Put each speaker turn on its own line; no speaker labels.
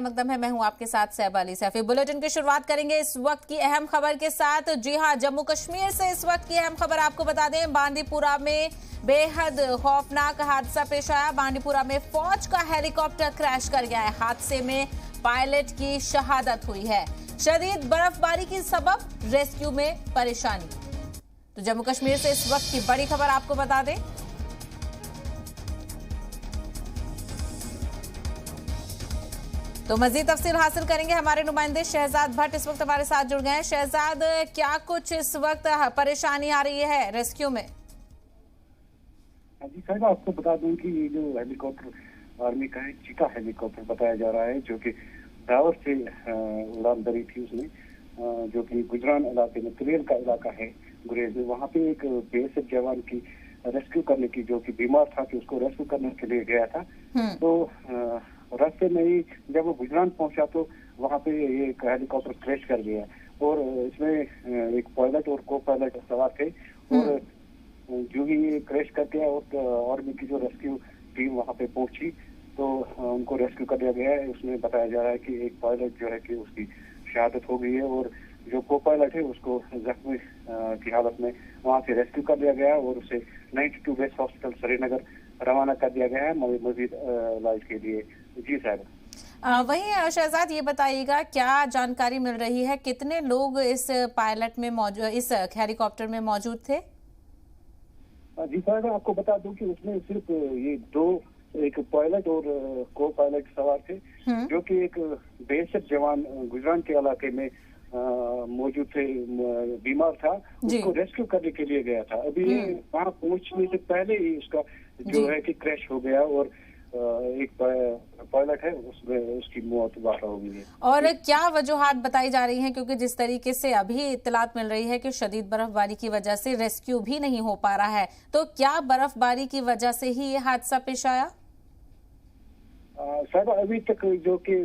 मकदम है। मैं हूं आपके साथ सैफ अली सैफी। बुलेटिन की शुरुआत करेंगे इस वक्त की अहम खबर के साथ। जी हां, जम्मू कश्मीर से इस वक्त की अहम खबर आपको बता दें। बांदीपुरा में बेहद खौफनाक हादसा पेश आया। बांदीपुरा में फौज का हेलीकॉप्टर क्रैश कर गया है। हादसे में पायलट की शहादत हुई है। शदीद बर्फबारी के सबब रेस्क्यू में परेशानी। तो जम्मू कश्मीर से इस वक्त की बड़ी खबर आपको बता दें। तो मजीद तफसील हासिल करेंगे। हमारे नुमाइंदे शहजाद भट्ट इस वक्त हमारे साथ जुड़ गए हैं। शहजाद, क्या कुछ इस वक्त परेशानी आ रही है रेस्क्यू में?
जी साहब, आपको बता दूं कि ये जो हेलीकॉप्टर आर्मी का है, चीता हेलीकॉप्टर बताया जा रहा है, जो कि ब्रावर से उड़ान भरी थी उसने, जो कि गुजरान इलाके में त्रियल का इलाका है गुरेज में। वहाँ पे एक बीएसएफ जवान की रेस्क्यू करने की, जो कि बीमार था, कि उसको रेस्क्यू करने के लिए गया था। तो रास्ते में ही जब वो गुजरान पहुंचा तो वहाँ पे एक हेलीकॉप्टर क्रैश कर गया और इसमें एक पायलट और को पायलट सवार थे। और जो ही ये क्रैश कर गया और आर्मी की जो रेस्क्यू टीम वहाँ पे पहुंची तो उनको रेस्क्यू कर दिया गया है। उसमें बताया जा रहा है कि एक पायलट जो है कि उसकी शहादत हो गई है और जो को पायलट है उसको जख्मी की हालत में वहाँ से रेस्क्यू कर दिया गया और उसे 92 बेस हॉस्पिटल श्रीनगर रवाना कर दिया गया है मजीद इलाज के लिए। जी साहब।
वहीं शहजाद, ये बताइएगा क्या जानकारी मिल रही है, कितने लोग इस पायलट में मौजूद, इस हेलीकॉप्टर में मौजूद थे?
जी साहब, आपको बता दूं कि उसमें सिर्फ ये दो, एक पायलट और को पायलट सवार थे, जो कि एक बीएसएफ जवान गुजरान के इलाके में मौजूद थे, बीमार था, उसको रेस्क्यू करने के लिए गया था। अभी वहाँ पहुंचने से पहले ही उसका जो है कि क्रैश हो गया और एक पायलट है उसमें उसकी मौत वाक़ हो गई है।
और क्या वजूहात बताई जा रही हैं, क्योंकि जिस तरीके से अभी इत्तलात मिल रही है कि शदीद बर्फबारी की वजह से रेस्क्यू भी नहीं हो पा रहा है, तो क्या बर्फबारी की वजह से ही ये हादसा पेश आया?
साहब, अभी तक जो कि